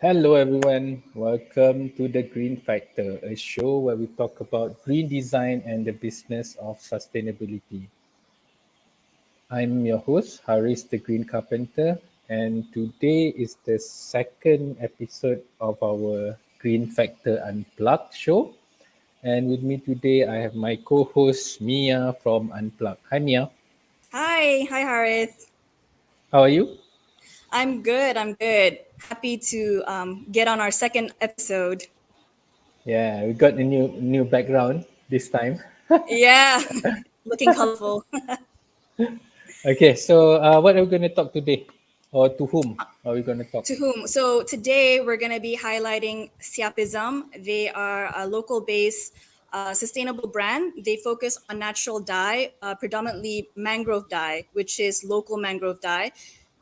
Hello, everyone. Welcome to the Green Factor, a show where we talk about green design and the business of sustainability. I'm your host, Haris the Green Carpenter, and today is the second episode of our Green Factor Unplugged show. And with me today, I have my co host, Mia from Unplugged. Hi, Mia. Hi, Harith. How are you? I'm good. I'm good. Happy to get on our second episode. Yeah, we got a new background this time. Yeah, looking colorful. Okay, so what are we going to talk today? Or to whom are we going to talk? To whom? So today we're going to be highlighting Xiapism. They are a local-based sustainable brand. They focus on natural dye, predominantly mangrove dye, which is local mangrove dye.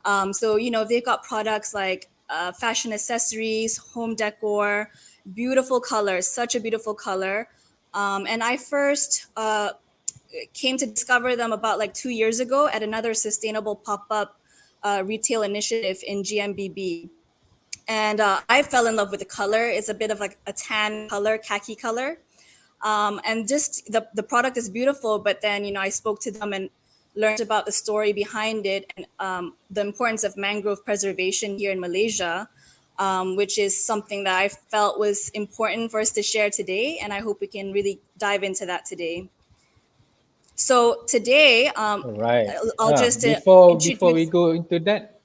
They've got products like fashion accessories, home decor, beautiful colors, such a beautiful color. And I first came to discover them about like 2 years ago at another sustainable pop-up retail initiative in GMBB. And I fell in love with the color. It's a bit of like a tan color, khaki color. And just the product is beautiful, but then, I spoke to them and learned about the story behind it and the importance of mangrove preservation here in Malaysia, which is something that I felt was important for us to share today. And I hope we can really dive into that today. So today, All right. I'll just Before we introduce. go into that,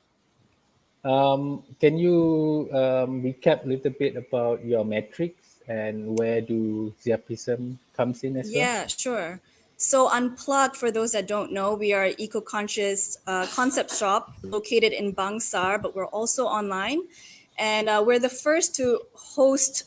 can you recap a little bit about your metrics and where do Xiapism comes in as well? Yeah, sure. So Unplugged, for those that don't know, we are an eco-conscious concept shop located in Bangsar, but we're also online. And we're the first to host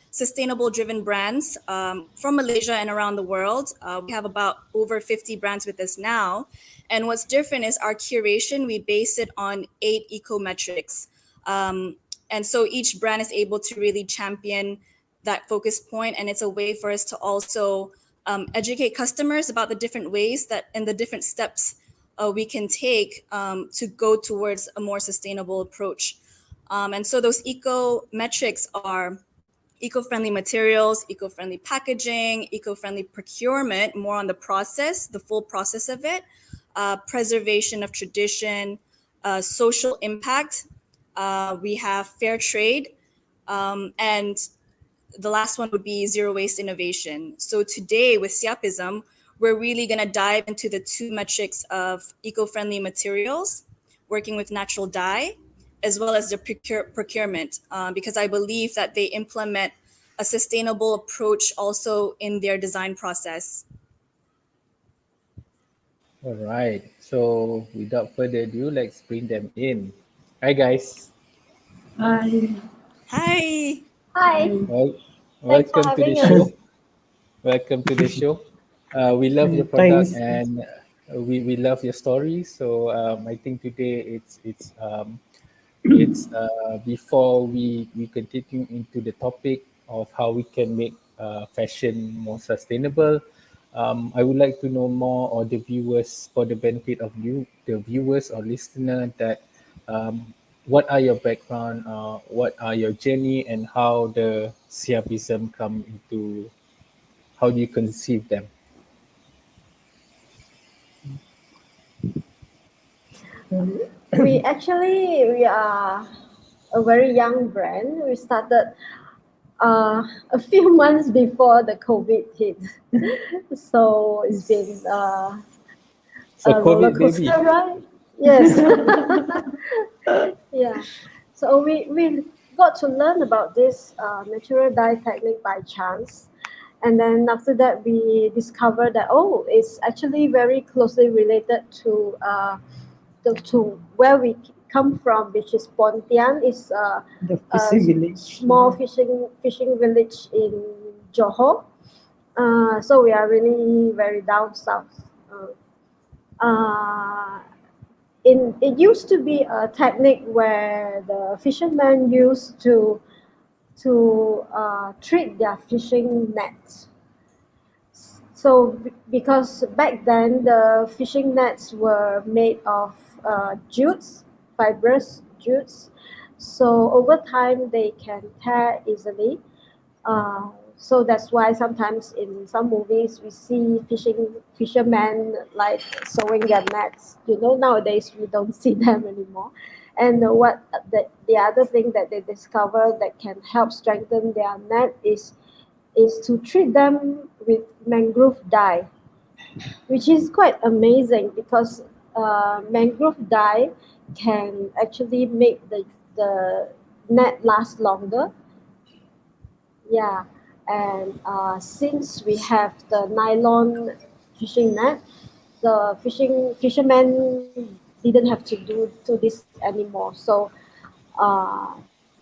sustainable-driven brands from Malaysia and around the world. We have about over 50 brands with us now. And what's different is our curation, we base it on 8 eco-metrics. And so each brand is able to really champion that focus point, and it's a way for us to also educate customers about the different ways that and the different steps we can take to go towards a more sustainable approach. And so those eco metrics are eco-friendly materials, eco-friendly packaging, eco-friendly procurement, more on the process, the full process of it, preservation of tradition, social impact. We have fair trade, and the last one would be zero waste innovation. So today with Xiapism, we're really going to dive into the two metrics of eco-friendly materials, working with natural dye, as well as the procurement, because I believe that they implement a sustainable approach also in their design process. All right. So without further ado, let's bring them in. Hi, guys. Hi. Hi. Hi. Well, Thanks for welcome to the having us. show. Welcome to the show. We love your product Thanks. and we love your story. So I think today it's before we continue into the topic of how we can make fashion more sustainable. I would like to know more, or the viewers, for the benefit of you, the viewers or listener, that what are your background, what are your journey, and how the Siapism come into, how do you conceive them? We are a very young brand. We started a few months before the COVID hit. So it's been So a roller COVID baby. coaster ride. Yes. Yeah. So we got to learn about this natural dye technique by chance. And then after that, we discovered that, oh, it's actually very closely related to where we come from, which is Pontian. Is The a fishing village. small fishing village in Johor. So we are really very down south. Uh, it used to be a technique where the fishermen used to treat their fishing nets. So because back then the fishing nets were made of jutes, fibrous jutes, So over time, they can tear easily. So that's why sometimes in some movies we see fishermen like sewing their nets. Nowadays we don't see them anymore. And the other thing that they discover that can help strengthen their net is to treat them with mangrove dye, which is quite amazing because mangrove dye can actually make the net last longer. Yeah, and since we have the nylon fishing net, the fishermen didn't have to do this anymore. So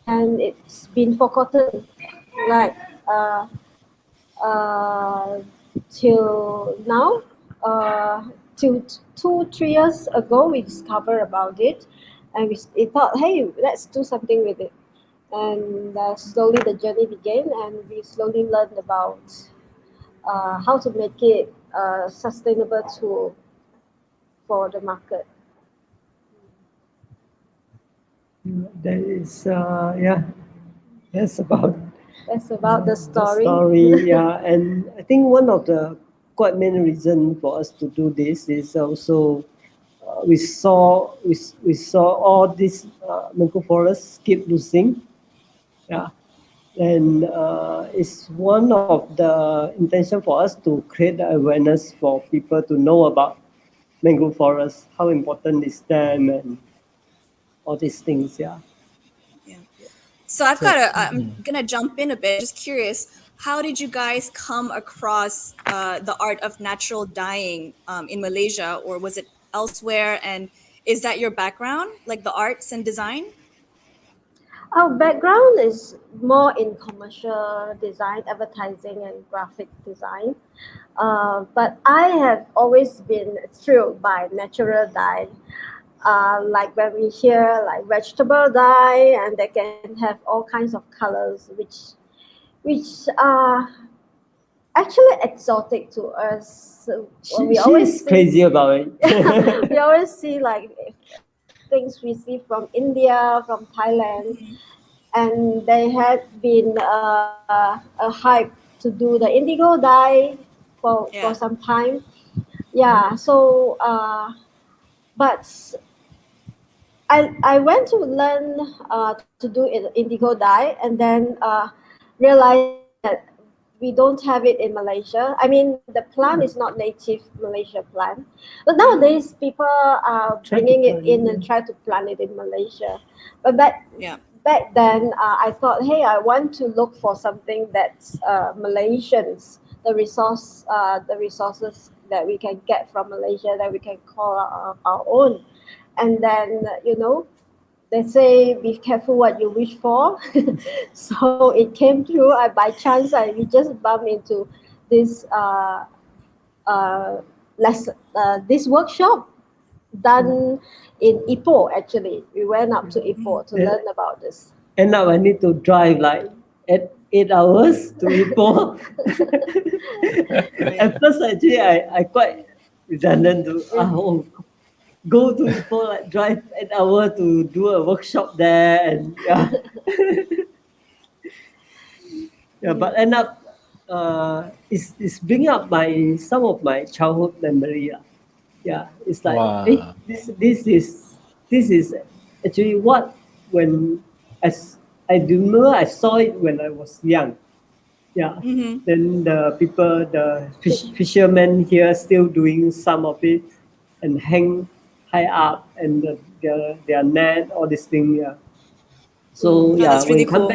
and it's been forgotten, like uh, uh, till now. Till 2 3 years ago, we discovered about it, and we thought, hey, let's do something with it. And slowly the journey began, and we slowly learned about how to make it a sustainable tool for the market. That is, yeah, that's about That's about the the story. story. Yeah, and I think one of the quite main reason for us to do this is also we saw all these mangrove forests keep losing. Yeah, and it's one of the intention for us to create the awareness for people to know about mangrove forests, how important is them, and all these things. Yeah. Yeah. So I'm gonna jump in a bit. Just curious, how did you guys come across the art of natural dyeing in Malaysia, or was it elsewhere? And is that your background, like the arts and design? Our background is more in commercial design, advertising, and graphic design. But I have always been thrilled by natural dye. Like when we hear like vegetable dye, and they can have all kinds of colors, which are actually exotic to us. So we She's always see crazy about it. we always see like things we see from India, from Thailand, and they had been a hype to do the indigo dye for Yeah. some time. Yeah, so but I went to learn to do indigo dye, and then realized that we don't have it in Malaysia. I mean, the plant is not native Malaysia plant, but nowadays people are Try to bringing it find in it. and try to plant it in Malaysia. But Yeah. back then, I thought, hey, I want to look for something that's Malaysians, the resources that we can get from Malaysia that we can call our own. And then, they say be careful what you wish for. So it came through. By chance, we just bumped into this uh, this workshop done in Ipoh. Actually, we went up to Ipoh to Yeah. learn about this. And now I need to drive like 8 hours to Ipoh. At first, actually, I quite redundant to go to Ipoh, like drive 8 hours to do a workshop there, and yeah, yeah. But end up, it's bringing up some of my childhood memory. Yeah, it's like, hey, Wow. this is actually what when as I remember I saw it when I was young. Yeah. Mm-hmm. Then the people, the fishermen here still doing some of it and hang high up and their net, all this thing. Yeah. So Oh, yeah, that's really cool.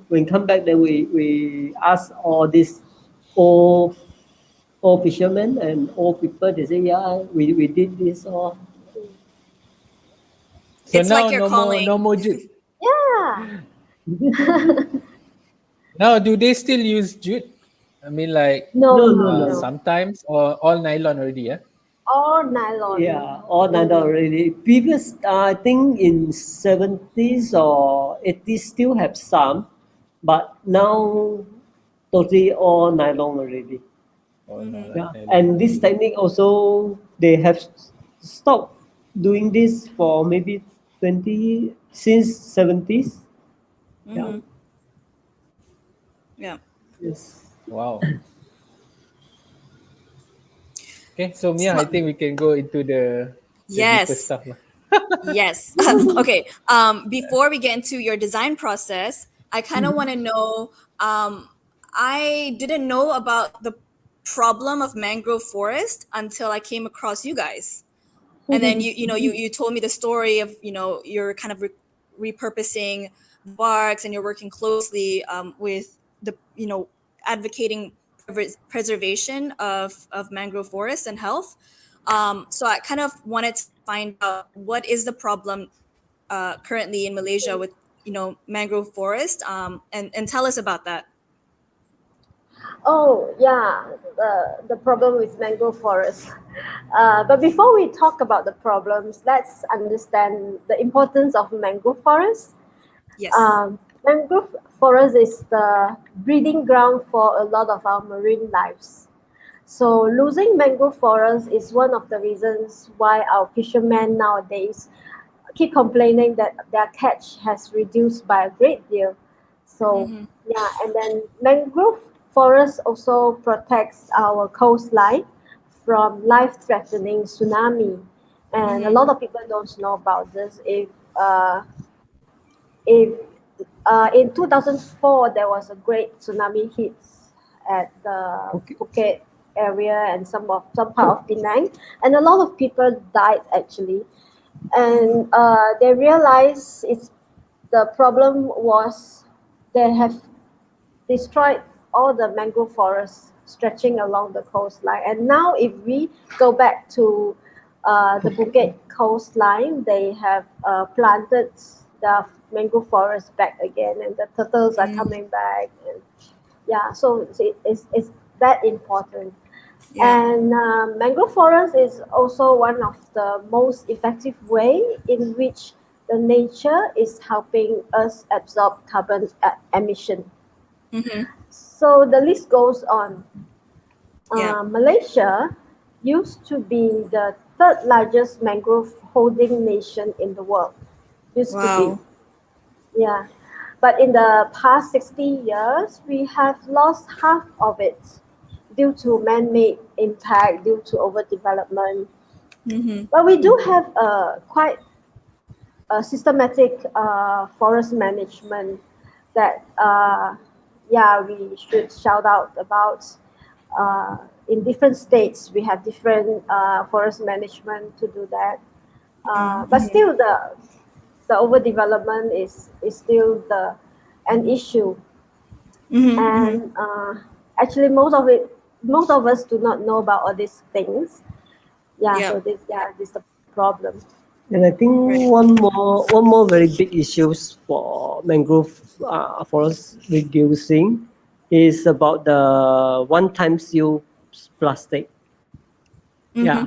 when come back then we ask all these old old fishermen and old people. They say, yeah, we did this or So It's like now your no calling. more jute. Yeah. Now do they still use jute? I mean, like no, No, no, no. no. sometimes, or all nylon already. Yeah. Or nylon. Yeah, all nine already. Previous, I think in 70s or 80s still have some, but now totally all nylon already. Oh no, Mm-hmm. Yeah, nylon. and this technique also they have stopped doing this for maybe since 70s. Yeah. Mm-hmm. Yeah. Yes. Wow. Okay, so Mia, I So, think we can go into the deeper yes. stuff lah. Yes. Okay. Before we get into your design process, I kind of want to know. I didn't know about the problem of mangrove forest until I came across you guys, and then you told me the story of you're kind of repurposing barks, and you're working closely with the advocating preservation of mangrove forests and health. So I kind of wanted to find out what is the problem currently in Malaysia with mangrove forest, and tell us about that. Oh, yeah, the problem with mangrove forest. But before we talk about the problems, let's understand the importance of mangrove forest. Yes. Mangrove forest is the breeding ground for a lot of our marine lives. So losing mangrove forest is one of the reasons why our fishermen nowadays keep complaining that their catch has reduced by a great deal. So Mm-hmm. yeah, and then mangrove forest also protects our coastline from life-threatening tsunami. And a Mm-hmm. lot of people don't know about this. If in 2004 there was a great tsunami hit at the Okay. Phuket area and some part of Penang, and a lot of people died actually. And they realized the problem was they have destroyed all the mangrove forests stretching along the coastline. And now, if we go back to the Okay. Phuket coastline, they have planted the mangrove forest back again, and the turtles are Mm, coming back. And yeah, so it's that important. yeah. And mangrove forest is also one of the most effective way in which the nature is helping us absorb carbon emission. Mm-hmm. So the list goes on. Yeah. Malaysia used to be the third largest mangrove holding nation in the world. Used to be, Wow. yeah. But in the past 60 years, we have lost half of it due to man-made impact, due to overdevelopment. Mm-hmm. But we do have a quite a systematic forest management that, yeah, we should shout out about. In different states, we have different forest management to do that. But Mm-hmm. still, the overdevelopment is still an issue. Mm-hmm. Mm-hmm. And actually, most of us do not know about all these things. Yeah, Yeah. so this is the problem. And I think Right. one more very big issues for mangrove forest reducing is about the one-time use plastic. Yeah,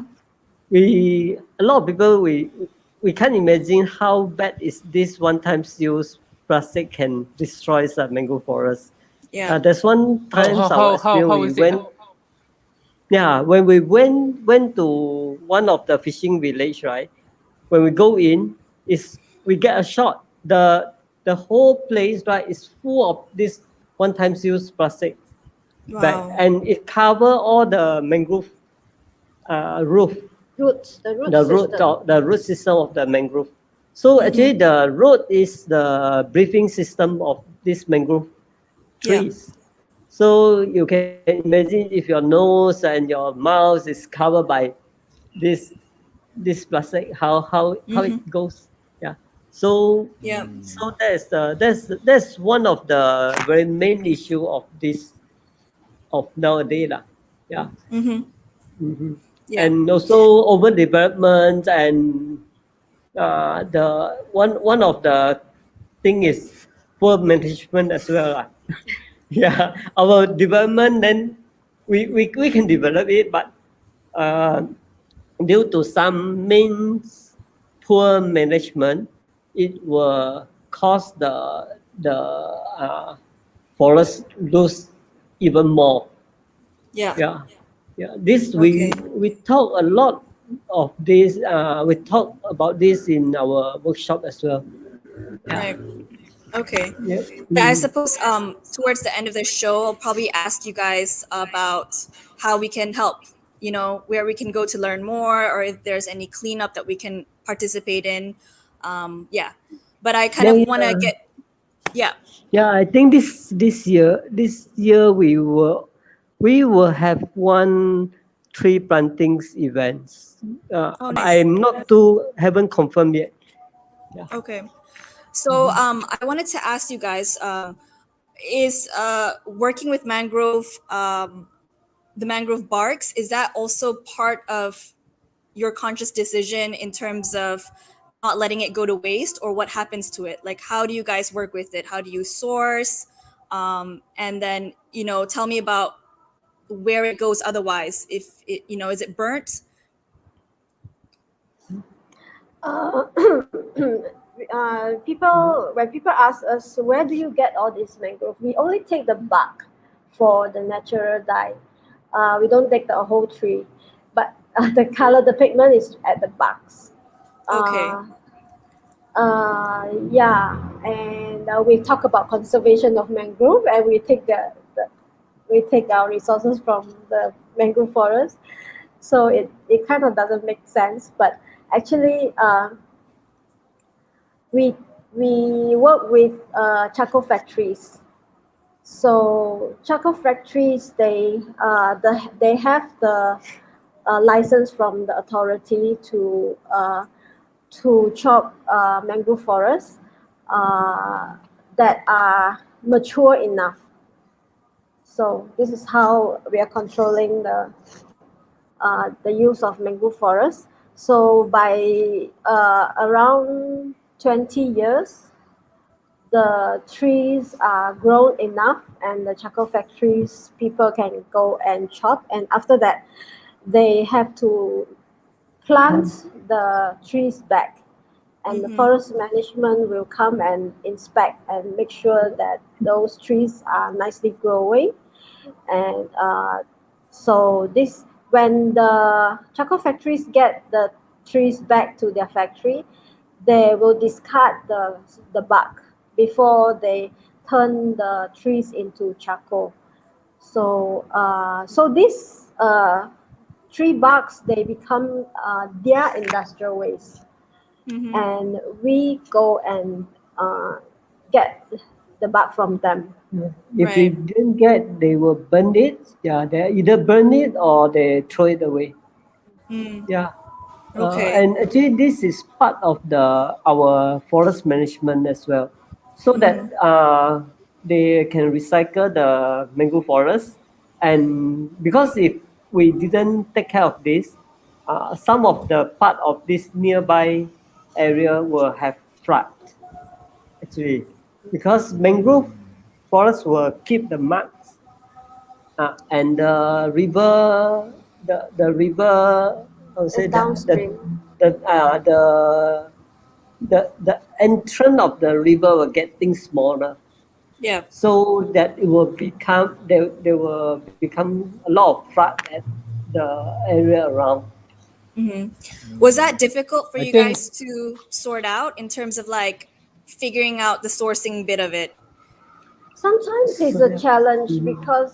Mm-hmm. a lot of people we can't imagine how bad is this one-time use plastic can destroy the mangrove forest. Yeah. There's one How time how our how how experience how we is it? went. Yeah, when we went to one of the fishing village, right? When we go in, is we get a shot. The whole place, right, is full of this one-time use plastic bag, Wow. and it cover all the mangrove roof, The root system. the root system of the mangrove. So Mm-hmm. actually, the root is the breathing system of this mangrove Yeah. trees. So you can imagine if your nose and your mouth is covered by this this plastic, how it Mm-hmm. goes. Yeah. So Yeah. that's one of the very main issue of this of nowadays lah. Yeah. Mm-hmm. Mhm. Yeah. And also overdevelopment and the one of the thing is poor management as well lah. Yeah, our development, then we can develop it, but uh, due to some means poor management, it will cause the forest lose even more. Yeah. Yeah, yeah. This we Okay. we talk a lot of this. We talk about this in our workshop as well. Yeah. Right. Okay. Yeah. Yeah, I suppose towards the end of the show, I'll probably ask you guys about how we can help, where we can go to learn more, or if there's any cleanup that we can participate in. Yeah. But I kind Yeah, of want to yeah. yeah. Yeah, I think this year we will have one tree plantings events. Oh, nice. I'm not too haven't confirmed yet. Yeah. Okay. So I wanted to ask you guys, is working with the mangrove barks, is that also part of your conscious decision in terms of not letting it go to waste, or what happens to it? Like, how do you guys work with it? How do you source? And then, tell me about where it goes otherwise. If it, is it burnt? Uh, when people ask us where do you get all this mangrove, we only take the bark for the natural dye. We don't take the whole tree, but the color, the pigment is at the barks. Okay. Yeah, and we talk about conservation of mangrove, and we take our resources from the mangrove forest. So it kind of doesn't make sense, but actually, we we work with charcoal factories. So charcoal factories, they have the license from the authority to chop mangrove forests that are mature enough. So this is how we are controlling the use of mangrove forests. So by around 20 years, the trees are grown enough, and the charcoal factories people can go and chop. And after that, they have to plant the trees back, and the forest management will come and inspect and make sure that those trees are nicely growing. And so this when the charcoal factories get the trees back to their factory, they will discard the bark before they turn the trees into charcoal. So these tree barks, they become their industrial waste, and we go and get the bark from them. Yeah. If we Right. didn't get, they will burn it. Yeah, they either burn it or they throw it away. Mm. Yeah. Okay. And actually, this is part of our forest management as well, so that they can recycle the mangrove forest. And because if we didn't take care of this, some of the part of this nearby area will have flood. Actually, because mangrove forest will keep the marks, and the river, I would The say downstream. the uh, the the entrance of the river will getting smaller, Yeah. so that it will become there will become a lot of flood at the area around. Was that difficult for I you think guys to sort out in terms of like figuring out the sourcing bit of it? Sometimes it's So, a yeah. challenge because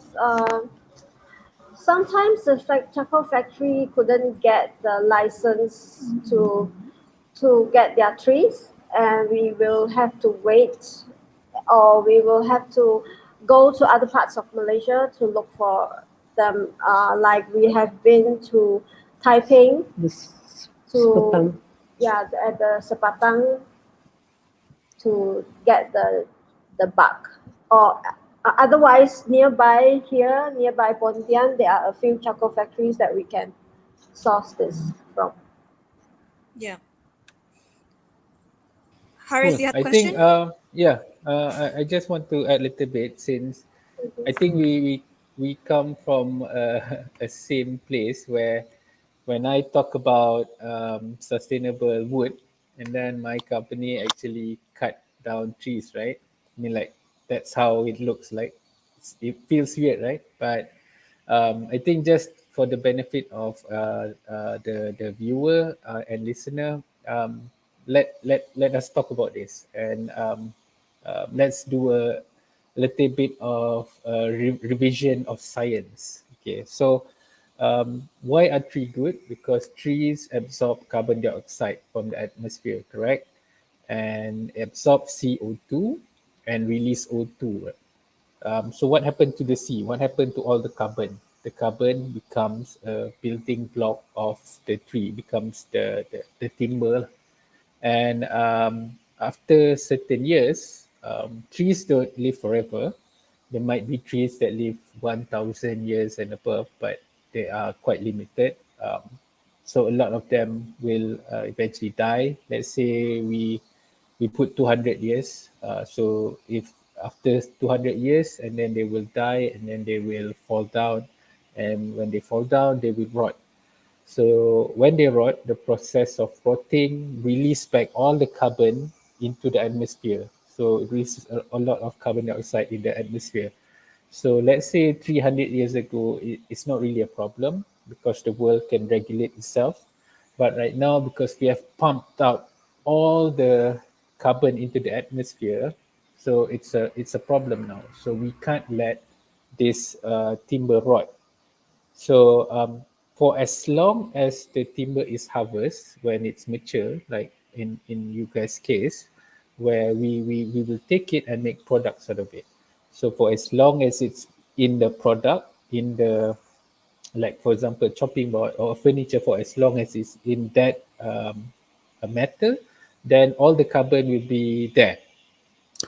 sometimes the charcoal factory couldn't get the license to get their trees, and we will have to wait, or we will have to go to other parts of Malaysia to look for them. Like we have been to Taiping The to, Sepatang. yeah, at the Sepatang to get the bark. Or otherwise, nearby Pontian, there are a few charcoal factories that we can source this from. Yeah. Harith, cool. you had a I think question? yeah. I just want to add a little bit since I think we come from a same place where when I talk about sustainable wood, and then my company actually cut down trees, right? I mean, like that's how it looks like. It feels weird, right? But I think just for the benefit of the viewer and listener, let us talk about this, and let's do a little bit of revision of science. Okay, so why are trees good? Because trees absorb carbon dioxide from the atmosphere, correct? And absorb CO2 and release O2. So what happened to the sea? What happened to all the carbon? The carbon becomes a building block of the tree, becomes the timber. And after certain years, trees don't live forever. There might be trees that live 1,000 years and above, but they are quite limited. So a lot of them will eventually die. Let's say we put 200 years. So if after 200 years, and then they will die, and then they will fall down, and when they fall down, they will rot. So when they rot, the process of rotting release back all the carbon into the atmosphere. So it releases a lot of carbon dioxide in the atmosphere. So let's say 300 years ago, it's not really a problem because the world can regulate itself. But right now, because we have pumped out all the carbon into the atmosphere, so it's a problem now. So we can't let this timber rot. So for as long as the timber is harvested when it's mature, like in you guys' case, where we will take it and make products out of it. So for as long as it's in the product, in the, like for example, chopping board or furniture, for as long as it's in that a metal, then all the carbon will be there.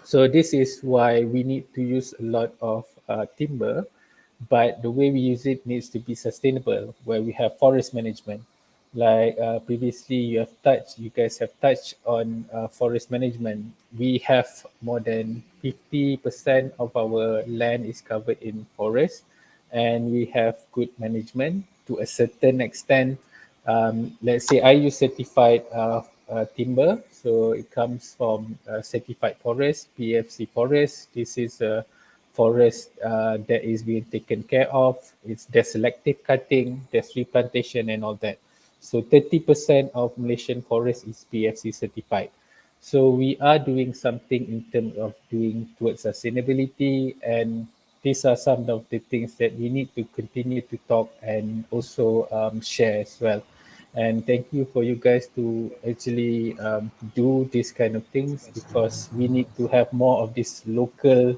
So this is why we need to use a lot of timber, but the way we use it needs to be sustainable, where we have forest management. Like previously you guys have touched on forest management. We have more than 50% of our land is covered in forest, and we have good management to a certain extent. Let's say I use certified timber, so it comes from certified forest, PFC forest. This is a forest that is being taken care of. There's selective cutting, there's replantation and all that. So 30% of Malaysian forest is PFC certified. So we are doing something in terms of doing towards sustainability, and these are some of the things that we need to continue to talk and also share as well. And thank you for you guys to actually do this kind of things, because we need to have more of these local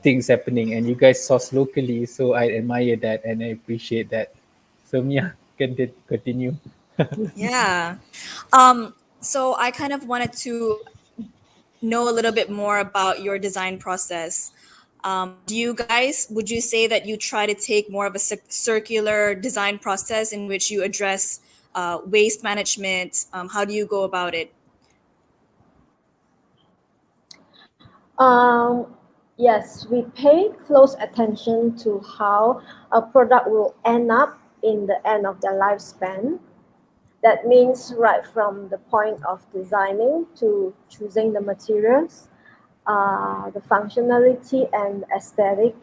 things happening, and you guys source locally, so I admire that and I appreciate that. So Mia, can continue. Yeah. So I kind of wanted to know a little bit more about your design process. Do you guys, would you say that you try to take more of a circular design process in which you address waste management? How do you go about it? Um, yes, we pay close attention to how a product will end up in the end of their lifespan. That means right from the point of designing to choosing the materials, the functionality and aesthetic.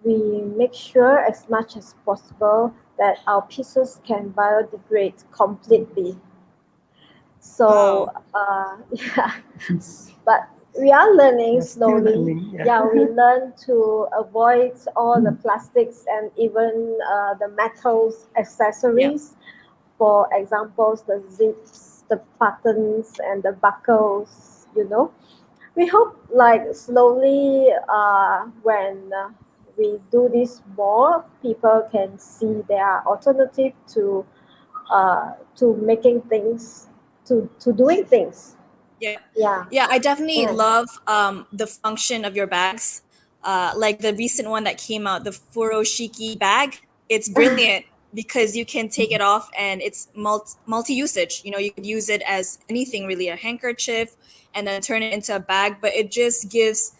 We make sure as much as possible that our pieces can biodegrade completely. So Wow. yeah, but we are learning We're still slowly. learning, yeah. Yeah, we learn to avoid all the plastics and even the metals accessories. For examples, the zips, the buttons, and the buckles. We hope like slowly when we do this more, people can see there are alternative to making things, to doing things. Yeah. Yeah. Yeah, I definitely Yeah. love the function of your bags. Like the recent one that came out, the furoshiki bag. It's brilliant because you can take it off and it's multi-usage. You could use it as anything really, a handkerchief, and then turn it into a bag, but it just gives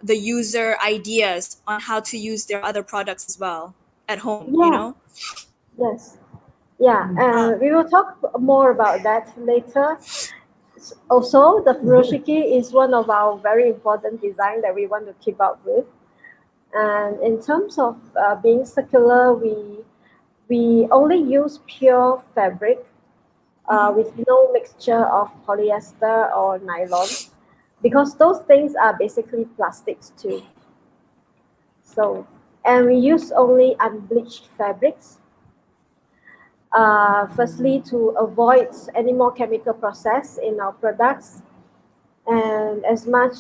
the user ideas on how to use their other products as well at home, you Yeah. know? Yes. Yeah. Uh, We will talk more about that later. Also, the furoshiki is one of our very important design that we want to keep up with. And in terms of being circular, we we only use pure fabric with no mixture of polyester or nylon, because those things are basically plastics too. So, and we use only unbleached fabrics. Firstly, to avoid any more chemical process in our products, and as much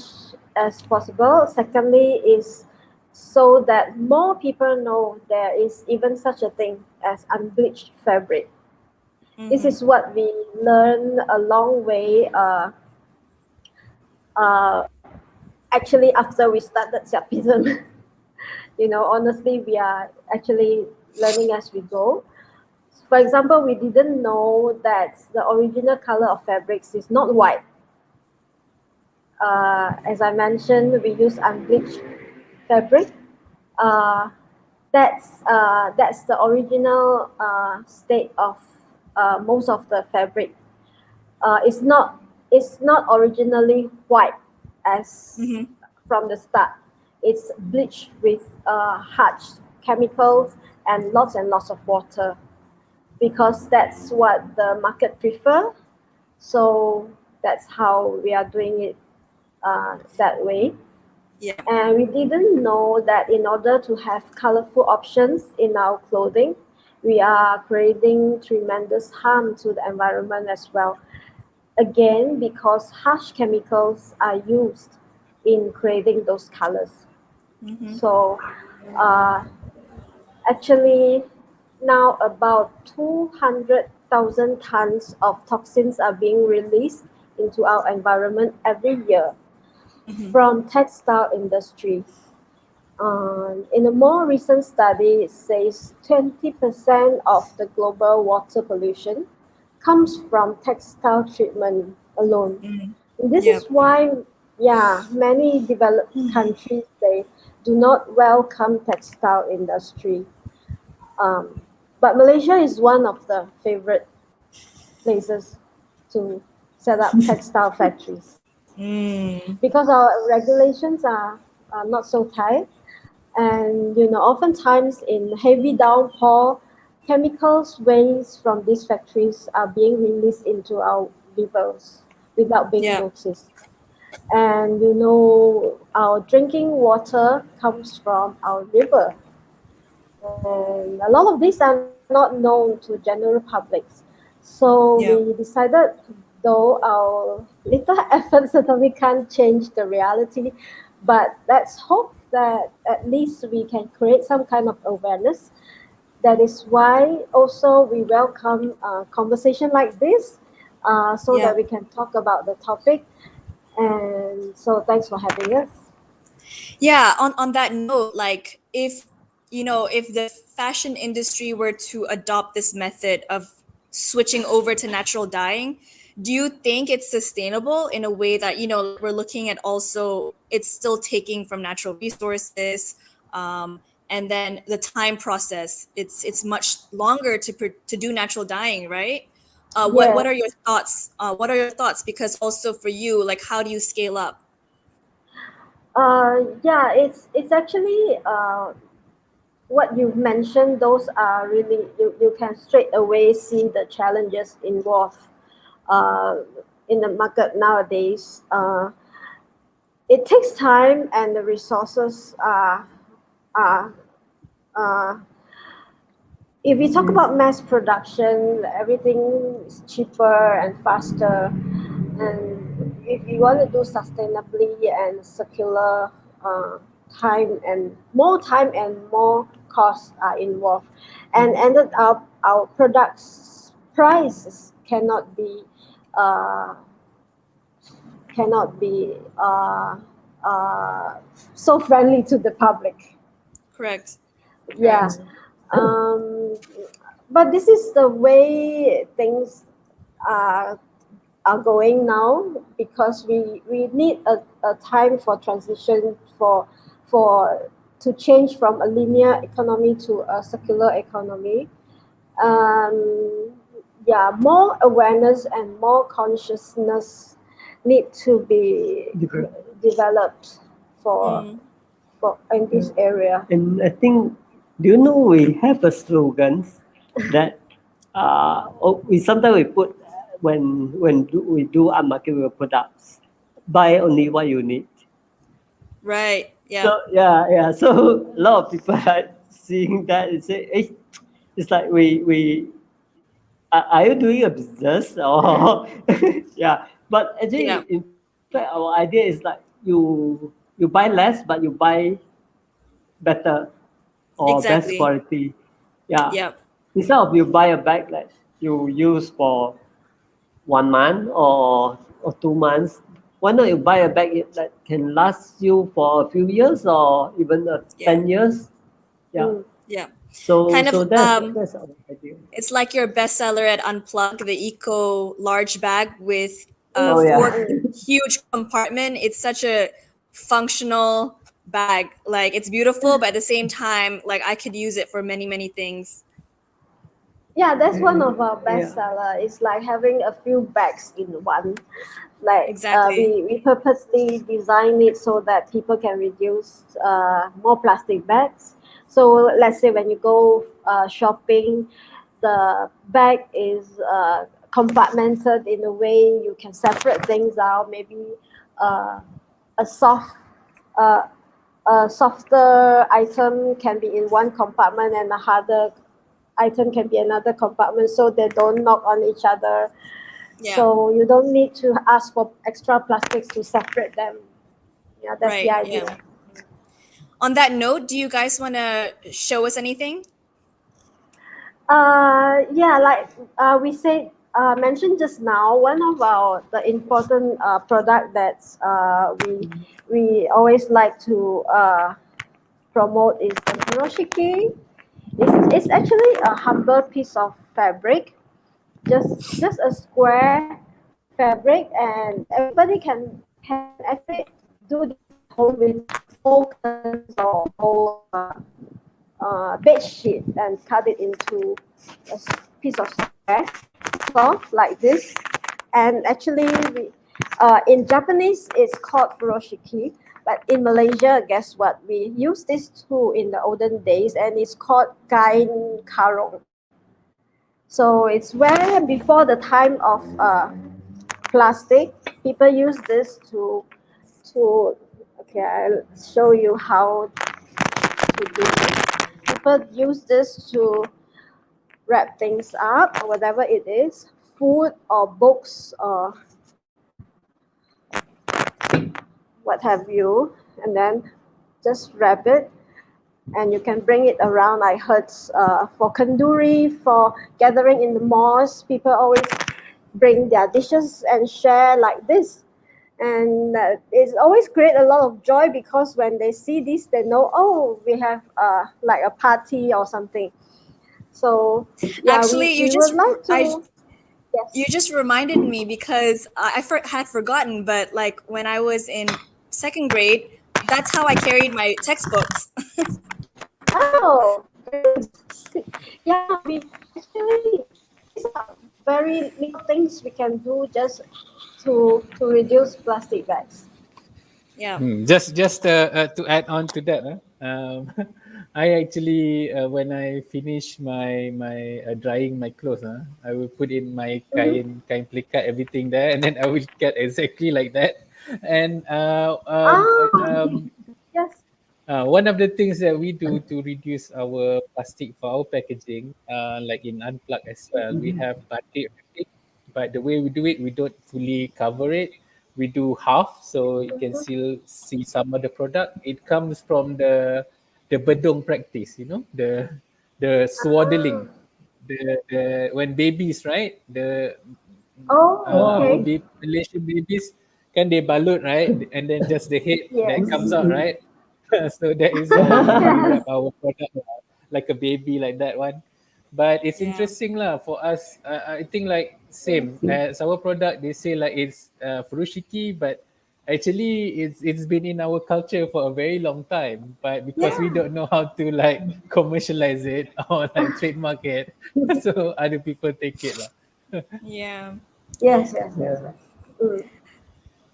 as possible. Secondly, is so that more people know there is even such a thing as unbleached fabric. This is what we learned a long way. Actually, after we started Xiapism, honestly, we are actually learning as we go. For example, we didn't know that the original color of fabrics is not white. As I mentioned, we use unbleached fabric. Uh, that's the original state of most of the fabric. It's not originally white as from the start. It's bleached with harsh chemicals and lots of water, because that's what the market prefer. So that's how we are doing it that way. Yeah. And we didn't know that in order to have colorful options in our clothing, we are creating tremendous harm to the environment as well. Again, because harsh chemicals are used in creating those colors. So, uh, actually, now about 200,000 tons of toxins are being released into our environment every year from textile industry. In a more recent study, it says 20% of the global water pollution comes from textile treatment alone. This Yep. is why, yeah, many developed countries, they do not welcome textile industry. Um, but Malaysia is one of the favorite places to set up textile factories, because our regulations are not so tight. And oftentimes in heavy downpour, chemicals waste from these factories are being released into our rivers without being Yeah. noticed. And our drinking water comes from our river, and a lot of these are not known to general publics. So we Yeah. decided, though our little effort certainly can't change the reality, but let's hope that at least we can create some kind of awareness. That is why also we welcome a conversation like this, so Yeah. that we can talk about the topic. And so thanks for having us. Yeah, on that note, like if the fashion industry were to adopt this method of switching over to natural dyeing, do you think it's sustainable in a way that like we're looking at, also it's still taking from natural resources, and then the time process, it's much longer to do natural dyeing, right? What Yes. are your thoughts? What are your thoughts? Because also for you, like, how do you scale up? Yeah, it's actually what you mentioned. Those are really, you can straight away see the challenges involved uh, in the market nowadays. It takes time, and the resources are uh, if we talk about mass production, everything is cheaper and faster. And if you want to do sustainably and circular, uh, time and more costs are involved. And ended up, our products prices uh, cannot be so friendly to the public. Correct. Yeah. Correct. Um, but this is the way things are are going now, because we need a time for transition, for to change from a linear economy to a circular economy. Um, yeah, more awareness and more consciousness need to be developed for Mm. in this area. And I think, do you know we have a slogan? that we sometimes we put we do unmarketable products, buy only what you need. Right. Yeah. So yeah. So a lot of people are seeing that and say, hey, it's like are you doing a business or yeah? But Yeah. actually, in fact, our idea is like you buy less, but you buy better or best Exactly. quality. Yeah. Yeah. Instead of you buy a bag that you use for 1 month or 2 months, why not you buy a bag that can last you for a few years or even Yeah. 10 years? Yeah. Mm. Yeah. So Kind of so that's our idea. it's like your bestseller at Unplug, the eco large bag with Mm, Oh yeah. four mm. huge compartment. It's such a functional bag. Like it's beautiful, but at the same time, like I could use it for many, many things. Yeah, that's one of our Yeah. bestseller. It's like having a few bags in one. Like Exactly. we purposely design it so that people can reduce more plastic bags. So let's say when you go shopping, the bag is compartmented in a way you can separate things out. Maybe uh, a soft uh, a softer item can be in one compartment and a harder item can be another compartment so they don't knock on each other. Yeah. So you don't need to ask for extra plastics to separate them. Yeah, that's the Right. Yeah. idea. On that note, do you guys want to show us anything? Yeah, like we said, mentioned just now, one of our the important product that we always like to promote is the furoshiki. It's actually a humble piece of fabric, just a square fabric, and everybody can actually do this at home with old curtains or old bed sheet and cut it into a piece of square cloth like this. And actually, in Japanese, it's called furoshiki. But in Malaysia, guess what? We use this too in the olden days, and it's called kain karong. So it's where before the time of plastic, people use this to. Okay, I'll show you how to do this. People use this to wrap things up or whatever it is, food or books or what have you, and then just wrap it and you can bring it around. I heard for kanduri, for gathering in the malls, people always bring their dishes and share like this. And it's always create a lot of joy because when they see this, they know, oh, we have like a party or something. So yeah, Actually, we would like to, you yes. just reminded me because had forgotten, but like when I was in second grade, that's how I carried my textbooks. Oh, yeah, we actually, these are very little things we can do just to reduce plastic bags. Yeah. To add on to that, I actually when I finish my drying my clothes, I will put in my Mm-hmm. kain plikat everything there, and then I will get exactly like that. And Ah, yes. one of the things that we do to reduce our plastic for our packaging, like in Unplug as well, we have batik wrapping, but the way we do it, we don't fully cover it. We do half, so you can still see some of the product. It comes from the bedong practice, the Ah. swaddling, the when babies, right? Oh, Our okay. Malaysian babies can they balut, right? And then just the head that Yes. comes out, right? So that is how we Yes. wrap our product like a baby like that one. But it's Yeah. interesting lah for us. I think like same as our product. They say like it's furushiki, but actually it's been in our culture for a very long time. But because we Yeah. don't know how to like commercialize it or like trademark it, so other people take it lah. Yeah. Yes, yes, yes, Yeah. yes. Mm.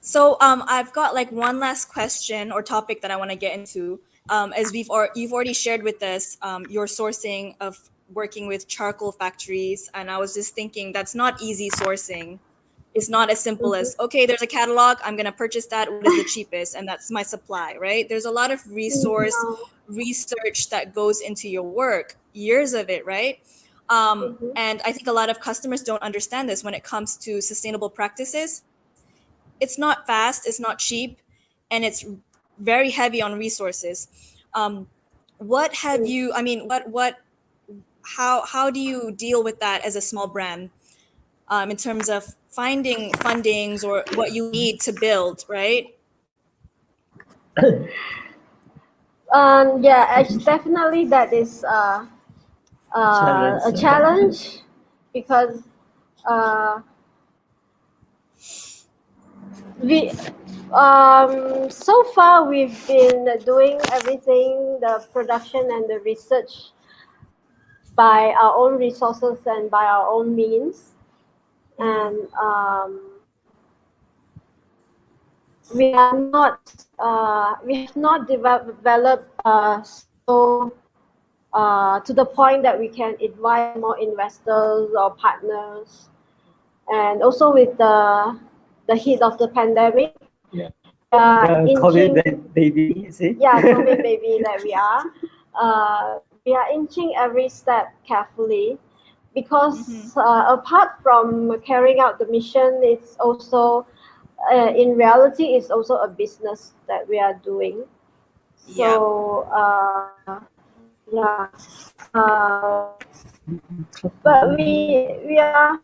So I've got like one last question or topic that I want to get into. As you've already shared with us your sourcing of working with charcoal factories, and I was just thinking that's not easy sourcing. It's not as simple Mhm. as, okay, there's a catalog, I'm going to purchase that, what is the cheapest, and that's my supply, right? There's a lot of No. research that goes into your work, years of it, right? Mhm. And I think a lot of customers don't understand this when it comes to sustainable practices. It's not fast, it's not cheap, and it's very heavy on resources. What have Mm. you, I mean, how do you deal with that as a small brand, in terms of finding fundings or what you need to build, right? Yeah, definitely that is Challenge. a challenge because uh, we so far we've been doing everything, the production and the research, by our own resources and by our own means, and we have not developed so to the point that we can invite more investors or partners. And also with the heat of the pandemic, Yeah. inching, COVID baby, you see? yeah, COVID baby that we are inching every step carefully, because apart from carrying out the mission, it's also in reality it's also a business that we are doing. Yeah. So yeah, uh, but we are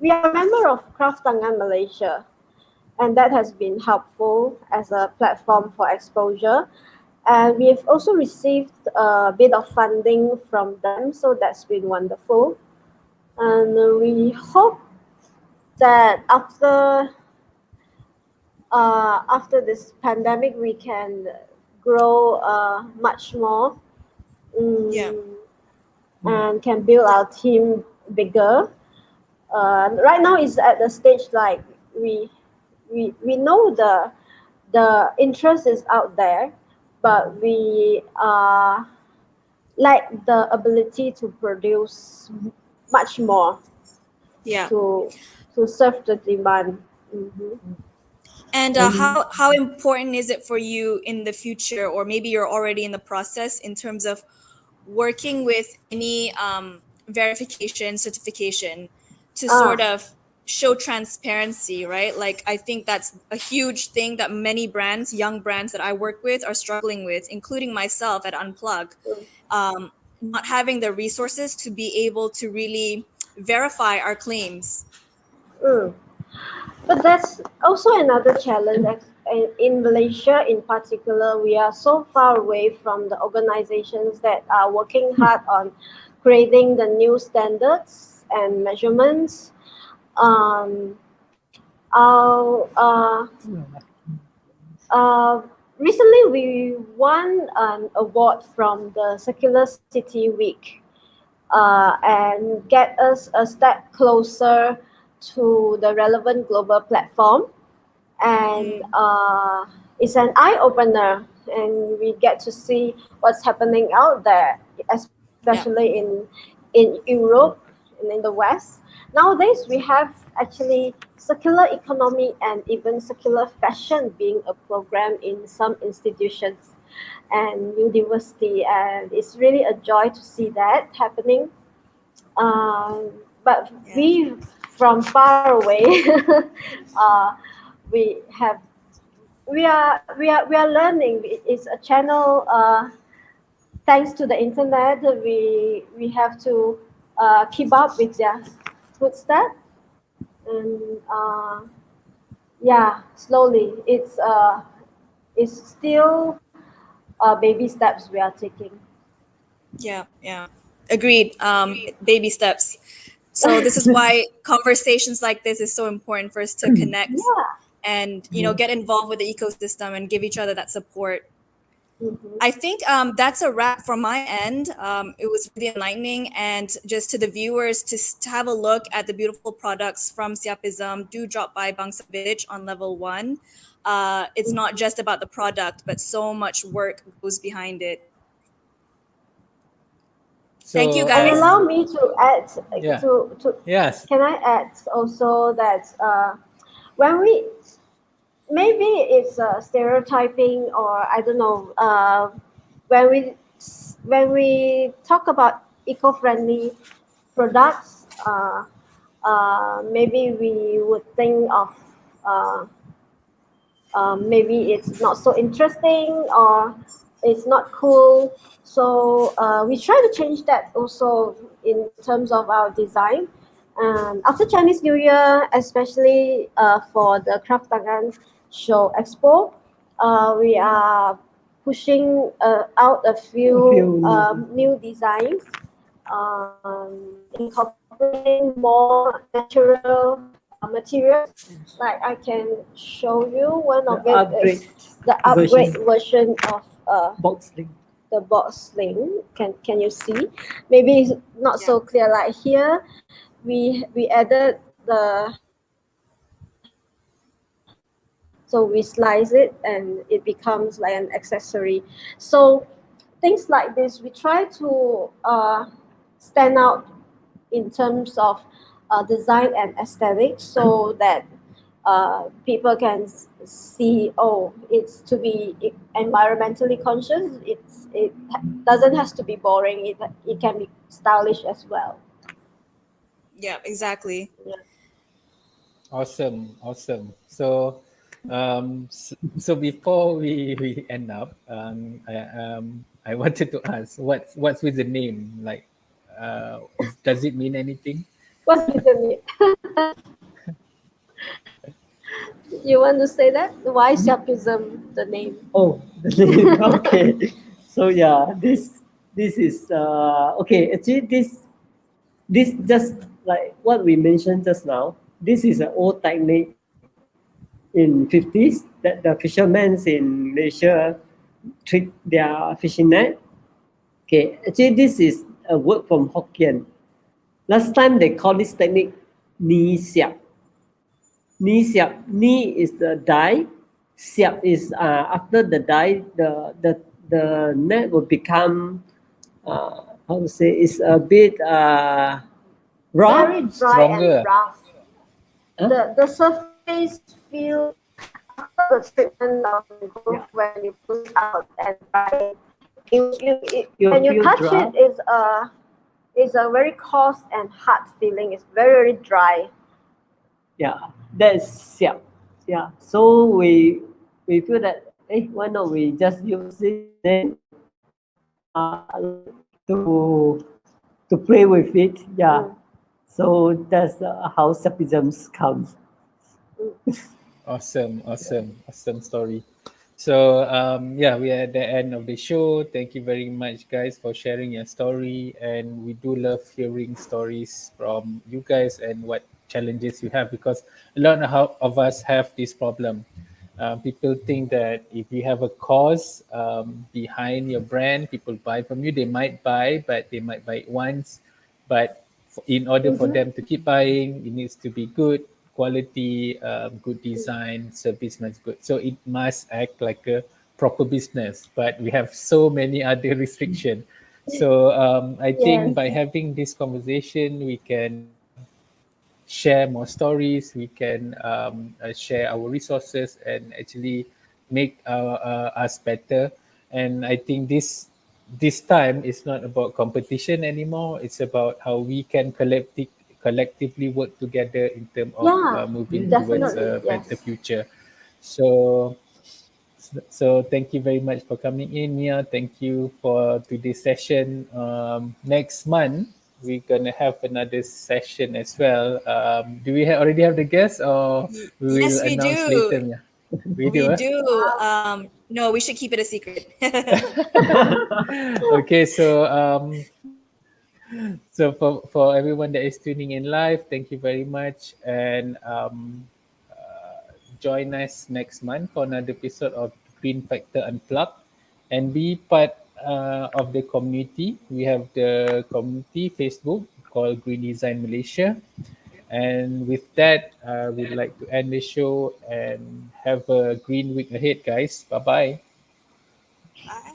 a member of Kraft Tangan Malaysia, and that has been helpful as a platform for exposure. And we've also received a bit of funding from them, so that's been wonderful. And we hope that after this pandemic, we can grow much more, Yeah. mm, and can build our team bigger. Right now, it's at the stage like we we know the interest is out there, but we lack the ability to produce much more Yeah. to serve the demand. Mhm. And And how important is it for you in the future, or maybe you're already in the process, in terms of working with any verification certification to sort Ah, of show transparency, right? Like, I think that's a huge thing that many brands, young brands that I work with, are struggling with, including myself at Unplug. mm, Not having the resources to be able to really verify our claims. mm. But that's also another challenge. In Malaysia, in particular, we are so far away from the organizations that are working hard on creating the new standards and measurements. Um, our, uh, Recently, we won an award from the Circular City Week, and get us a step closer to the relevant global platform. And it's an eye opener, and we get to see what's happening out there, Yeah. especially in Europe and in the West. Nowadays, we have actually circular economy and even circular fashion being a program in some institutions and university, and it's really a joy to see that happening. But Yeah. we, from far away, uh, we have we are learning. It's a channel. Thanks to the internet, we have to keep up with their footsteps, and yeah, slowly. It's still baby steps we are taking. Yeah. Yeah. Agreed. Baby steps. So this is why conversations like this is so important for us to connect Yeah. and get involved with the ecosystem and give each other that support. Mm-hmm. I think that's a wrap from my end. It was really enlightening, and just to the viewers, to have a look at the beautiful products from Xiapism, do drop by Bangsa Village on level 1. It's not just about the product, but so much work goes behind it. Thank you, So And guys. allow me to add yeah, to yes, can I add also that when we maybe it's stereotyping or I don't know when we talk about eco-friendly products maybe we would think of uh, maybe it's not so interesting or it's not cool. So we try to change that also in terms of our design. After Chinese New Year, especially for the Craft Tangan Show Expo, we are pushing out a few new designs, incorporating more natural materials. Like I can show you one The of it upgrade is the upgrade version of box link. the box sling. Can you see? Maybe it's not so clear. Like here, we added the so we slice it and it becomes like an accessory. So things like this, we try to stand out in terms of design and aesthetics so that people can see, oh, it's to be environmentally conscious. It doesn't have to be boring. It can be stylish as well. Yeah, exactly. awesome. So so before we end up, I wanted to ask what's with the name? Like, does it mean anything? What's with the name? You want to say that? Why Xiapism, the name? Oh, the name. Okay. So yeah, this is okay. Actually, this just like what we mentioned just now. This is an old technique in 50s that the fishermen in Malaysia trick their fishing net. Okay, actually this is a word from Hokkien. Last time they call this technique ni siap. Ni siap. Ni is the die. Siap is after the die, the net will become how to say it's a bit rough. Very dry and Stronger. rough. Huh? The surface feel after the treatment of the groove when you push out and dry it, You when you feel touch dry. it is a very coarse and hard feeling. It's very dry. Yeah, that's siap. Yeah, so we feel that why not we just use this name to to play with it. Yeah, so that's how Xiapisms comes. Awesome story. So yeah, we are at the end of the show. Thank you very much, guys, for sharing your story, and we do love hearing stories from you guys and what challenges you have, because a lot of us have this problem. People think that if you have a cause behind your brand, people buy from you. They might buy, but they might buy it once. But in order for them to keep buying, it needs to be good quality, good design, service must good. So it must act like a proper business. But we have so many other restrictions. So I think Yes. by having this conversation, we can share more stories. We can share our resources and actually make us better. And I think this time is not about competition anymore. It's about how we can collectively work together in terms of Yeah, moving towards definitely. a better Yes. future. So so thank you very much for coming in, Mia. Thank you for today's session. Next month we're gonna have another session as well. Do we already have the guest, or we will Yes, we announce do. later, Mia? We do, We huh? do. No, we should keep it a secret. Okay, so for everyone that is tuning in live, thank you very much, and join us next month for another episode of Green Factor Unplugged, and be part of the community. We have the community Facebook called Green Design Malaysia. And with that, we'd like to end the show and have a green week ahead, guys. Bye bye. Bye.